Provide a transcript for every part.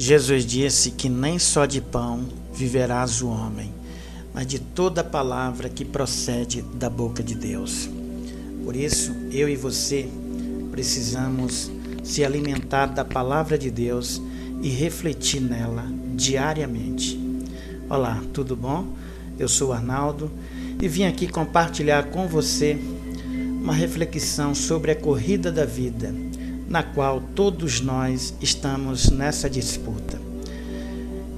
Jesus disse que nem só de pão viverás o homem, mas de toda palavra que procede da boca de Deus. Por isso, eu e você precisamos se alimentar da palavra de Deus e refletir nela diariamente. Olá, tudo bom? Eu sou o Arnaldo e vim aqui compartilhar com você uma reflexão sobre a corrida da vida, na qual todos nós estamos nessa disputa.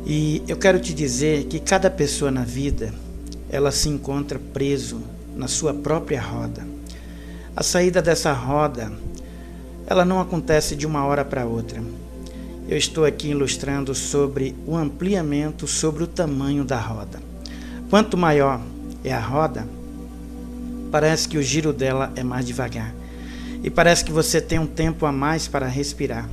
E eu quero te dizer que cada pessoa na vida, ela se encontra preso na sua própria roda. A saída dessa roda, ela não acontece de uma hora para outra. Eu estou aqui ilustrando sobre o ampliamento sobre o tamanho da roda. Quanto maior é a roda, parece que o giro dela é mais devagar. E parece que você tem um tempo a mais para respirar.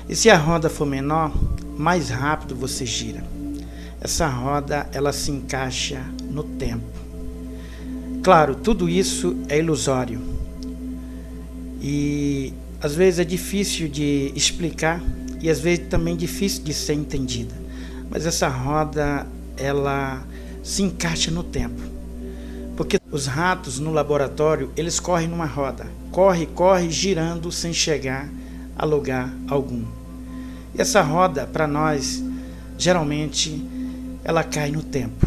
E se a roda for menor, mais rápido você gira. Essa roda, ela se encaixa no tempo. Claro, tudo isso é ilusório. E às vezes é difícil de explicar e às vezes também difícil de ser entendida. Mas essa roda, ela se encaixa no tempo. Porque os ratos no laboratório, eles correm numa roda. Corre, girando sem chegar a lugar algum. E essa roda, para nós, geralmente, ela cai no tempo.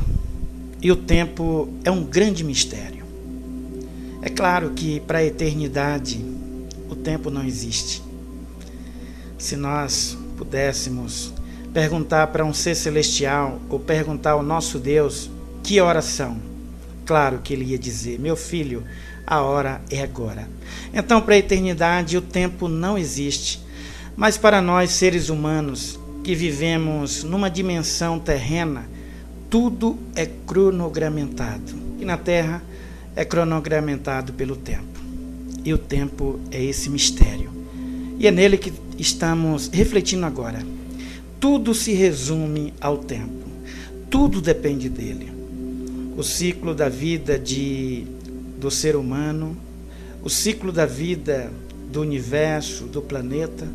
E o tempo é um grande mistério. É claro que para a eternidade, o tempo não existe. Se nós pudéssemos perguntar para um ser celestial ou perguntar ao nosso Deus que horas são, claro que ele ia dizer: meu filho, a hora é agora. Então, para a eternidade, o tempo não existe. Mas para nós, seres humanos, que vivemos numa dimensão terrena, tudo é cronogramentado. E na Terra é cronogramentado pelo tempo. E o tempo é esse mistério. E é nele que estamos refletindo agora. Tudo se resume ao tempo. Tudo depende dele. O ciclo da vida do ser humano, o ciclo da vida do universo, do planeta,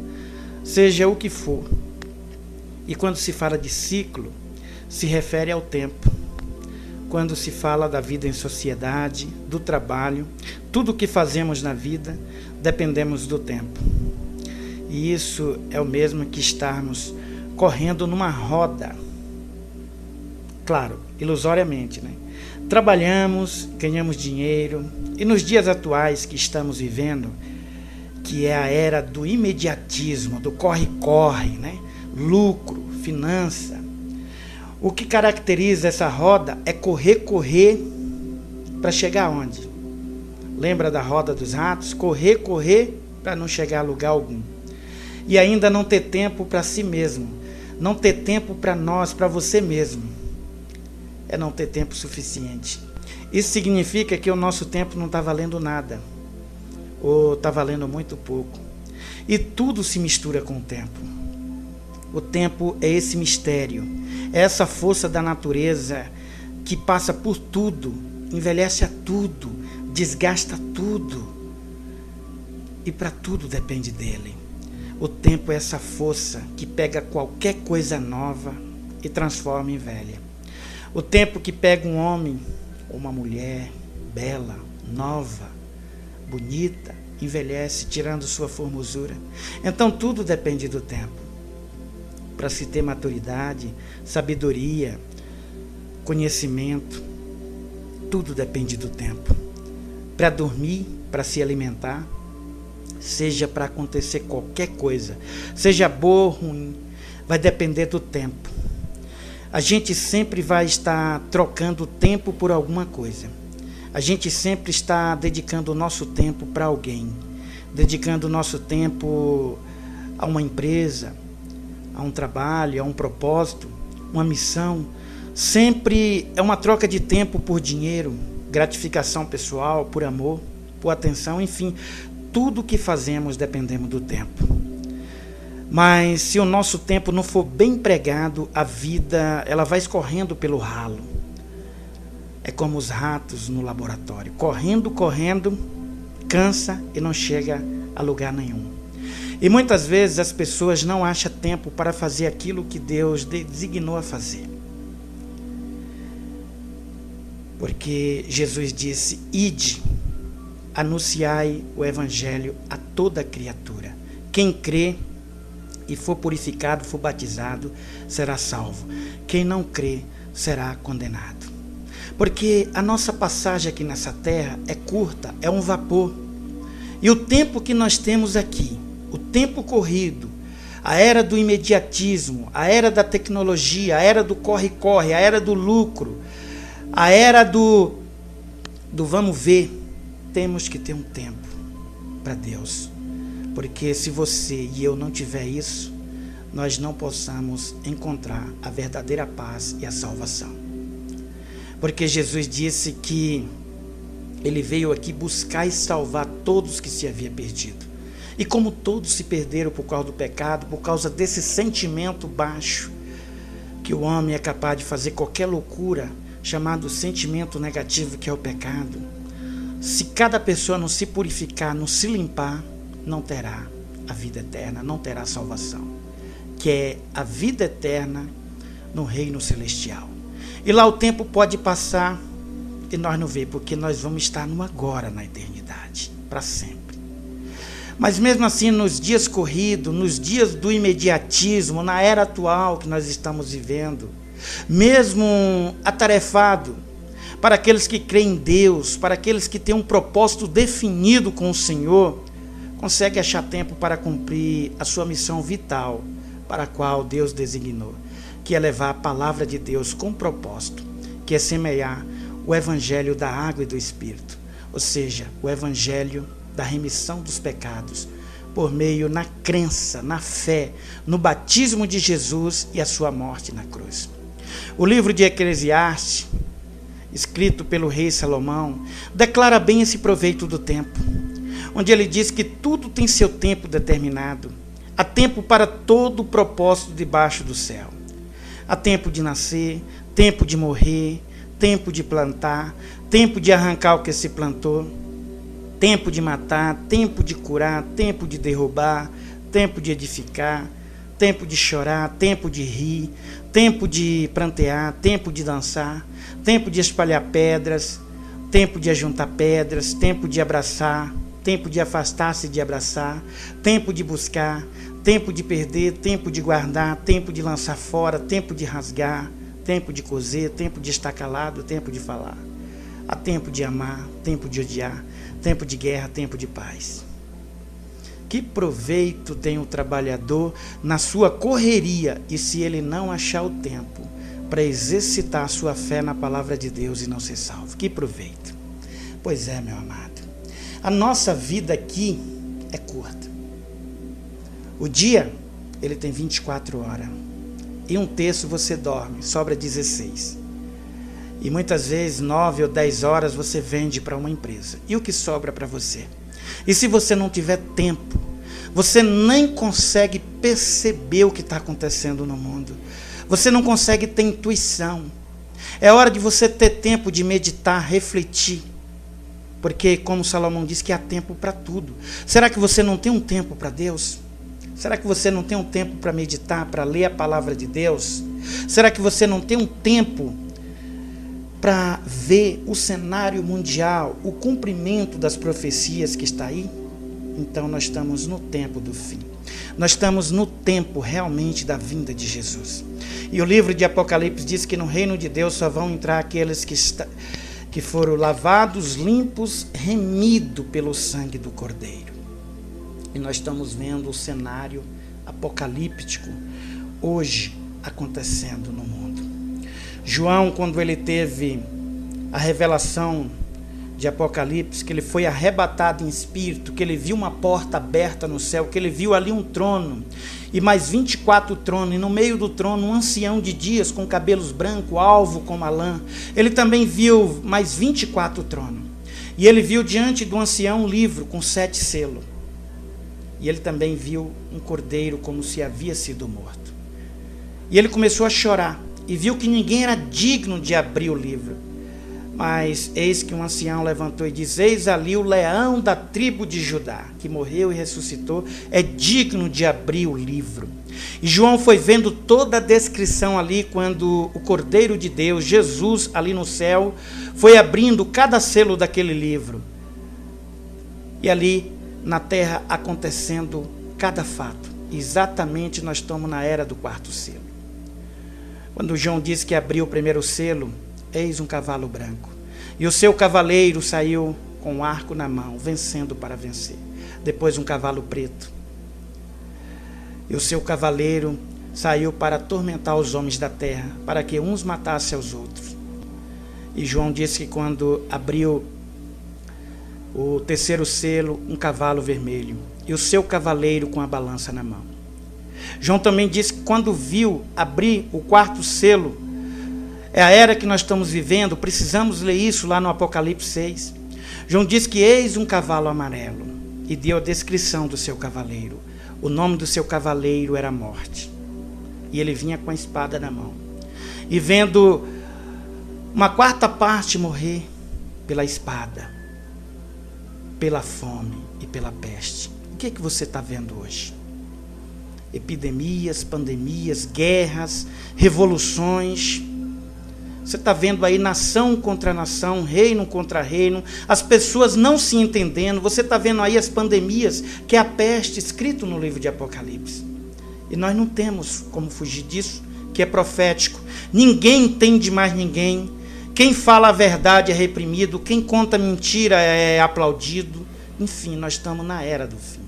seja o que for. E quando se fala de ciclo, se refere ao tempo. Quando se fala da vida em sociedade, do trabalho, tudo o que fazemos na vida, dependemos do tempo. E isso é o mesmo que estarmos correndo numa roda. Claro, ilusoriamente, né? Trabalhamos, ganhamos dinheiro, e nos dias atuais que estamos vivendo, que é a era do imediatismo, do corre-corre, né? Lucro, finança, o que caracteriza essa roda é correr para chegar aonde? Lembra da roda dos ratos? Correr para não chegar a lugar algum. E ainda não ter tempo para si mesmo, não ter tempo para nós, para você mesmo. É não ter tempo suficiente. Isso significa que o nosso tempo não está valendo nada, ou está valendo muito pouco. E tudo se mistura com o tempo. O tempo é esse mistério, é essa força da natureza que passa por tudo, envelhece a tudo, desgasta tudo. E para tudo depende dele. O tempo é essa força que pega qualquer coisa nova e transforma em velha. O tempo que pega um homem ou uma mulher bela, nova, bonita, envelhece, tirando sua formosura. Então tudo depende do tempo. Para se ter maturidade, sabedoria, conhecimento, tudo depende do tempo. Para dormir, para se alimentar, seja para acontecer qualquer coisa, seja boa ou ruim, vai depender do tempo. A gente sempre vai estar trocando tempo por alguma coisa. A gente sempre está dedicando o nosso tempo para alguém, dedicando o nosso tempo a uma empresa, a um trabalho, a um propósito, uma missão. Sempre é uma troca de tempo por dinheiro, gratificação pessoal, por amor, por atenção, enfim, tudo que fazemos dependemos do tempo. Mas se o nosso tempo não for bem empregado, a vida ela vai escorrendo pelo ralo. É como os ratos no laboratório, correndo, cansa e não chega a lugar nenhum. E muitas vezes as pessoas não acham tempo para fazer aquilo que Deus designou a fazer. Porque Jesus disse: ide, anunciai o evangelho a toda criatura. Quem crê e for purificado, for batizado, será salvo. Quem não crê, será condenado. Porque a nossa passagem aqui nessa terra é curta, é um vapor. E o tempo que nós temos aqui, o tempo corrido, a era do imediatismo, a era da tecnologia, a era do corre-corre, a era do lucro, a era do vamos ver, temos que ter um tempo para Deus. Porque se você e eu não tiver isso, nós não possamos encontrar a verdadeira paz e a salvação. Porque Jesus disse que Ele veio aqui buscar e salvar todos que se havia perdido. E como todos se perderam por causa do pecado, por causa desse sentimento baixo, que o homem é capaz de fazer qualquer loucura, chamado sentimento negativo, que é o pecado, se cada pessoa não se purificar, não se limpar, não terá a vida eterna, não terá salvação, que é a vida eterna no reino celestial. E lá o tempo pode passar e nós não vemos, porque nós vamos estar no agora, na eternidade, para sempre. Mas mesmo assim, nos dias corridos, nos dias do imediatismo, na era atual que nós estamos vivendo, mesmo atarefado, para aqueles que creem em Deus, para aqueles que têm um propósito definido com o Senhor, consegue achar tempo para cumprir a sua missão vital, para a qual Deus designou, que é levar a palavra de Deus com propósito, que é semear o evangelho da água e do Espírito, ou seja, o evangelho da remissão dos pecados, por meio na crença, na fé, no batismo de Jesus e a sua morte na cruz. O livro de Eclesiastes, escrito pelo rei Salomão, declara bem esse proveito do tempo, onde ele diz que tudo tem seu tempo determinado. Há tempo para todo o propósito debaixo do céu. Há tempo de nascer, tempo de morrer, tempo de plantar, tempo de arrancar o que se plantou, tempo de matar, tempo de curar, tempo de derrubar, tempo de edificar, tempo de chorar, tempo de rir, tempo de prantear, tempo de dançar, tempo de espalhar pedras, tempo de ajuntar pedras, tempo de abraçar, tempo de afastar-se de abraçar, tempo de buscar, tempo de perder, tempo de guardar, tempo de lançar fora, tempo de rasgar, tempo de coser, tempo de estar calado, tempo de falar. Há tempo de amar, tempo de odiar, tempo de guerra, tempo de paz. Que proveito tem o trabalhador na sua correria e se ele não achar o tempo para exercitar a sua fé na palavra de Deus e não ser salvo? Que proveito. Pois é, meu amado. A nossa vida aqui é curta. O dia, ele tem 24 horas. Em um terço você dorme, sobra 16. E muitas vezes 9 ou 10 horas você vende para uma empresa. E o que sobra para você? E se você não tiver tempo, você nem consegue perceber o que está acontecendo no mundo. Você não consegue ter intuição. É hora de você ter tempo de meditar, refletir. Porque, como Salomão diz, que há tempo para tudo. Será que você não tem um tempo para Deus? Será que você não tem um tempo para meditar, para ler a palavra de Deus? Será que você não tem um tempo para ver o cenário mundial, o cumprimento das profecias que está aí? Então nós estamos no tempo do fim. Nós estamos no tempo realmente da vinda de Jesus. E o livro de Apocalipse diz que no reino de Deus só vão entrar aqueles que foram lavados, limpos, remidos pelo sangue do Cordeiro. E nós estamos vendo o cenário apocalíptico hoje acontecendo no mundo. João, quando ele teve a revelação de Apocalipse, que ele foi arrebatado em espírito, que ele viu uma porta aberta no céu, que ele viu ali um trono, e mais 24 tronos, e no meio do trono um ancião de dias com cabelos brancos, alvo como a lã. Ele também viu mais 24 tronos. E ele viu diante do ancião um livro com 7 selos. E ele também viu um cordeiro como se havia sido morto. E ele começou a chorar e viu que ninguém era digno de abrir o livro, Mas eis que um ancião levantou e diz: eis ali o leão da tribo de Judá, que morreu e ressuscitou, é digno de abrir o livro. E João foi vendo toda a descrição ali, quando o Cordeiro de Deus, Jesus, ali no céu, foi abrindo cada selo daquele livro. E ali na terra acontecendo cada fato. Exatamente nós estamos na era do quarto selo. Quando João disse que abriu o primeiro selo, eis um cavalo branco, e o seu cavaleiro saiu com um arco na mão, vencendo para vencer. Depois um cavalo preto, e o seu cavaleiro saiu para atormentar os homens da terra, para que uns matassem aos outros. E João disse que quando abriu o terceiro selo, um cavalo vermelho, e o seu cavaleiro com a balança na mão. João também disse que quando viu abrir o quarto selo, é a era que nós estamos vivendo, precisamos ler isso lá no Apocalipse 6. João disse que eis um cavalo amarelo, e deu a descrição do seu cavaleiro. O nome do seu cavaleiro era Morte, e ele vinha com a espada na mão. E vendo uma quarta parte morrer pela espada, pela fome e pela peste. O que é que você está vendo hoje? Epidemias, pandemias, guerras, revoluções. Você está vendo aí nação contra nação, reino contra reino, as pessoas não se entendendo. Você está vendo aí as pandemias, que é a peste, escrito no livro de Apocalipse. E nós não temos como fugir disso, que é profético. Ninguém entende mais ninguém. Quem fala a verdade é reprimido, quem conta mentira é aplaudido. Enfim, nós estamos na era do fim.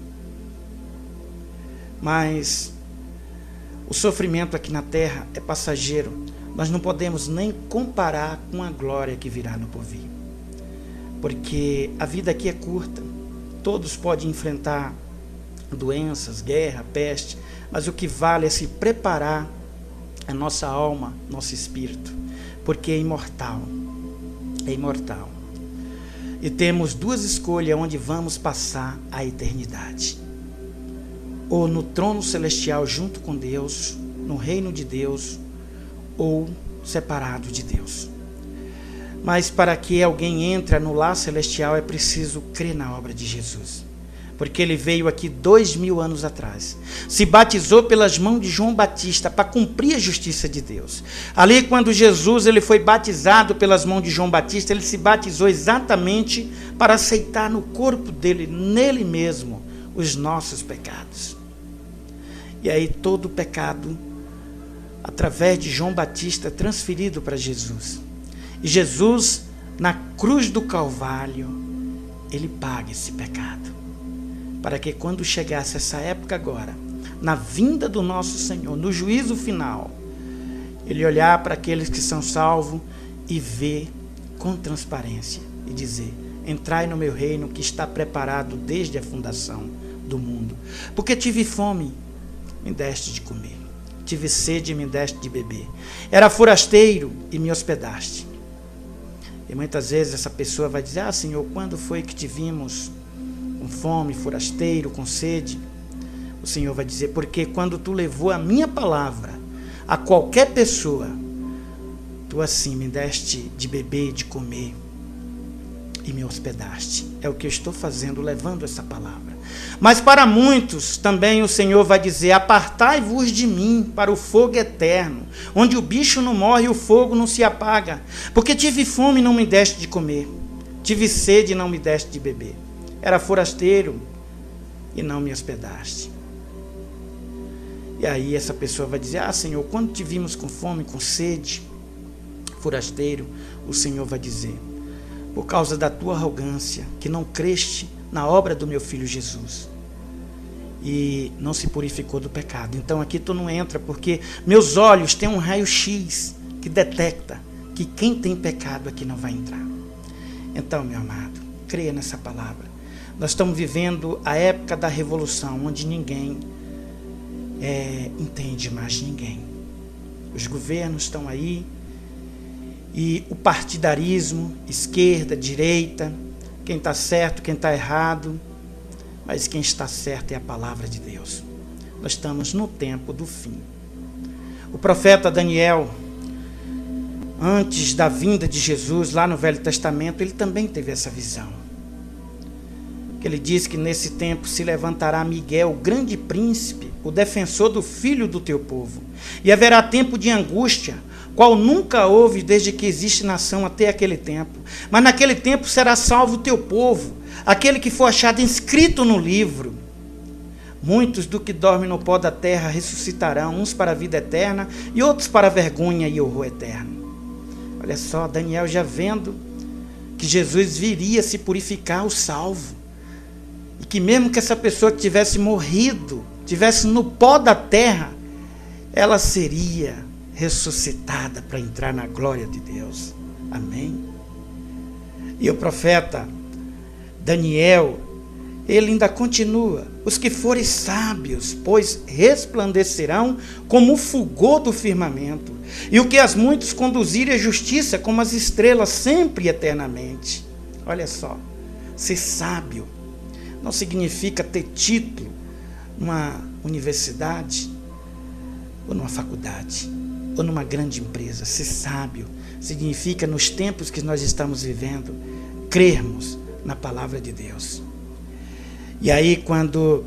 Mas o sofrimento aqui na terra é passageiro. Nós não podemos nem comparar com a glória que virá no porvir. Porque a vida aqui é curta. Todos podem enfrentar doenças, guerra, peste. Mas o que vale é se preparar a nossa alma, nosso espírito. Porque é imortal. É imortal. E temos duas escolhas onde vamos passar a eternidade. Ou no trono celestial junto com Deus, no reino de Deus, ou separado de Deus. Mas para que alguém entre no lar celestial é preciso crer na obra de Jesus. Porque ele veio aqui 2000 anos atrás, se batizou pelas mãos de João Batista para cumprir a justiça de Deus. Ali quando Jesus ele foi batizado pelas mãos de João Batista, ele se batizou exatamente para aceitar no corpo dele, nele mesmo, os nossos pecados. E aí todo o pecado, através de João Batista, é transferido para Jesus. E Jesus, na cruz do Calvário, ele paga esse pecado. Para que quando chegasse essa época agora, na vinda do nosso Senhor, no juízo final, ele olhar para aqueles que são salvos e ver com transparência e dizer: entrai no meu reino que está preparado desde a fundação do mundo. Porque tive fome, me deste de comer. Tive sede e me deste de beber. Era forasteiro e me hospedaste. E muitas vezes essa pessoa vai dizer: ah, Senhor, quando foi que te vimos com fome, forasteiro, com sede? O Senhor vai dizer: porque quando tu levou a minha palavra a qualquer pessoa, tu assim me deste de beber, de comer e me hospedaste. É o que eu estou fazendo, levando essa palavra. Mas para muitos também o Senhor vai dizer: apartai-vos de mim para o fogo eterno, onde o bicho não morre e o fogo não se apaga. Porque tive fome e não me deste de comer, tive sede e não me deste de beber. Era forasteiro e não me hospedaste. E aí essa pessoa vai dizer: ah, Senhor, quando te vimos com fome, com sede, forasteiro, o Senhor vai dizer: por causa da tua arrogância, que não creste na obra do meu filho Jesus e não se purificou do pecado. Então aqui tu não entra, porque meus olhos têm um raio-x que detecta que quem tem pecado aqui não vai entrar. Então, meu amado, creia nessa palavra. Nós estamos vivendo a época da revolução, onde ninguém entende mais ninguém. Os governos estão aí, e o partidarismo, esquerda, direita, quem está certo, quem está errado, mas quem está certo é a palavra de Deus. Nós estamos no tempo do fim. O profeta Daniel, antes da vinda de Jesus, lá no Velho Testamento, ele também teve essa visão. Ele diz que nesse tempo se levantará Miguel, o grande príncipe, o defensor do filho do teu povo. E haverá tempo de angústia, qual nunca houve desde que existe nação até aquele tempo. Mas naquele tempo será salvo o teu povo, aquele que for achado inscrito no livro. Muitos do que dormem no pó da terra ressuscitarão, uns para a vida eterna e outros para a vergonha e horror eterno. Olha só, Daniel já vendo que Jesus viria se purificar o salvo. E que mesmo que essa pessoa que tivesse morrido, tivesse no pó da terra, ela seria ressuscitada para entrar na glória de Deus. Amém? E o profeta Daniel, ele ainda continua: os que forem sábios, pois resplandecerão como o fulgor do firmamento, e o que as muitos conduzirem à justiça, como as estrelas, sempre e eternamente. Olha só, ser sábio não significa ter título numa universidade, ou numa faculdade, ou numa grande empresa. Ser sábio significa, nos tempos que nós estamos vivendo, crermos na palavra de Deus. E aí, quando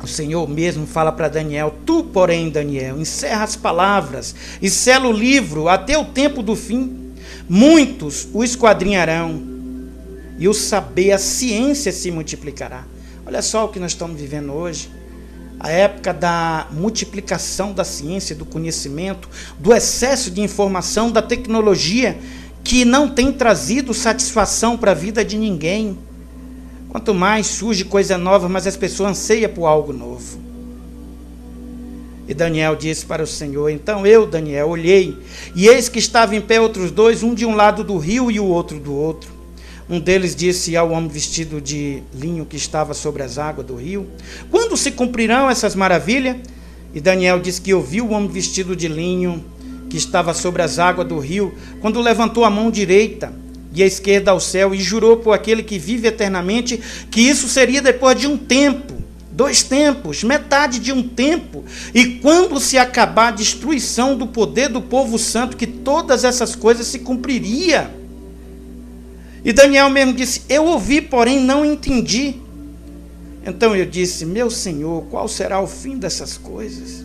o Senhor mesmo fala para Daniel: tu, porém, Daniel, encerra as palavras e sela o livro até o tempo do fim. Muitos o esquadrinharão, e o saber, a ciência se multiplicará. Olha só o que nós estamos vivendo hoje. A época da multiplicação da ciência, do conhecimento, do excesso de informação, da tecnologia, que não tem trazido satisfação para a vida de ninguém. Quanto mais surge coisa nova, mais as pessoas anseiam por algo novo. E Daniel disse para o Senhor: então eu, Daniel, olhei, e eis que estavam em pé outros dois, um de um lado do rio e o outro do outro. Um deles disse ao homem vestido de linho que estava sobre as águas do rio: quando se cumprirão essas maravilhas? E Daniel disse que ouviu o homem vestido de linho que estava sobre as águas do rio, quando levantou a mão direita e a esquerda ao céu, e jurou por aquele que vive eternamente, que isso seria depois de um tempo, 2 tempos, metade de um tempo, e quando se acabar a destruição do poder do povo santo, que todas essas coisas se cumpriria. E Daniel mesmo disse: eu ouvi, porém não entendi. Então eu disse: meu Senhor, qual será o fim dessas coisas?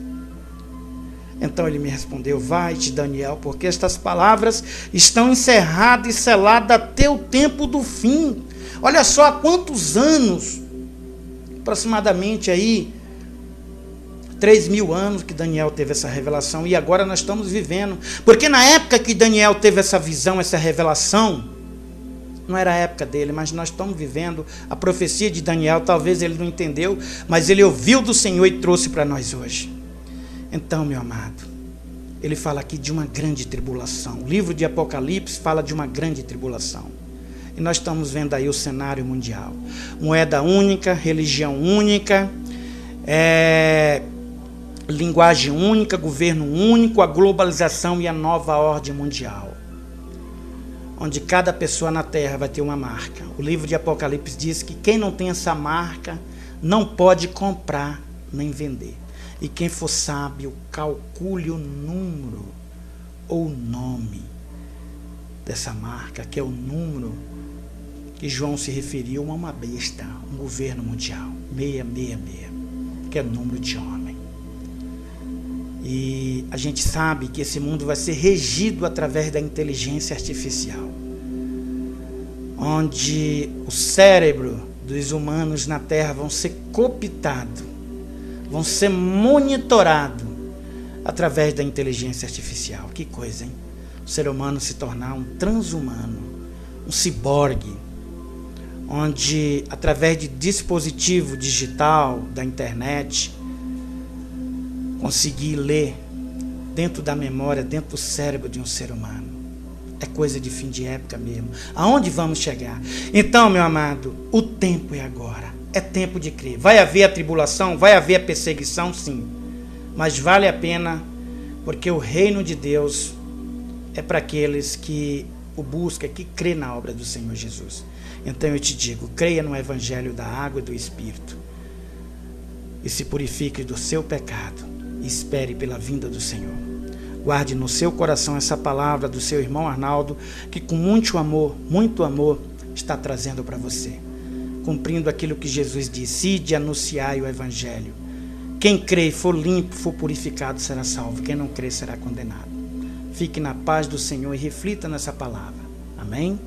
Então ele me respondeu: vai-te, Daniel, porque estas palavras estão encerradas e seladas até o tempo do fim. Olha só há quantos anos, aproximadamente aí 3.000 anos que Daniel teve essa revelação, e agora nós estamos vivendo. Porque na época que Daniel teve essa visão, essa revelação, não era a época dele, mas nós estamos vivendo a profecia de Daniel. Talvez ele não entendeu, mas ele ouviu do Senhor e trouxe para nós hoje. Então, meu amado, ele fala aqui de uma grande tribulação. O livro de Apocalipse fala de uma grande tribulação. E nós estamos vendo aí o cenário mundial. Moeda única, religião única, linguagem única, governo único, a globalização e a nova ordem mundial, onde cada pessoa na terra vai ter uma marca. O livro de Apocalipse diz que quem não tem essa marca não pode comprar nem vender. E quem for sábio, calcule o número ou o nome dessa marca, que é o número que João se referiu a uma besta, um governo mundial, 666, que é número de homem. E a gente sabe que esse mundo vai ser regido através da inteligência artificial, onde o cérebro dos humanos na Terra vão ser cooptados, vão ser monitorados através da inteligência artificial. Que coisa, hein? O ser humano se tornar um transhumano, um ciborgue, onde através de dispositivo digital, da internet, conseguir ler dentro da memória, dentro do cérebro de um ser humano. É coisa de fim de época mesmo. Aonde vamos chegar? Então, meu amado, o tempo é agora. É tempo de crer. Vai haver a tribulação, vai haver a perseguição, sim. Mas vale a pena, porque o reino de Deus é para aqueles que o buscam, que crê na obra do Senhor Jesus. Então eu te digo, creia no evangelho da água e do Espírito, e se purifique do seu pecado, e espere pela vinda do Senhor. Guarde no seu coração essa palavra do seu irmão Arnaldo, que com muito amor, está trazendo para você. Cumprindo aquilo que Jesus disse: ide anunciai o Evangelho. Quem crê e for limpo, for purificado, será salvo. Quem não crê será condenado. Fique na paz do Senhor e reflita nessa palavra. Amém?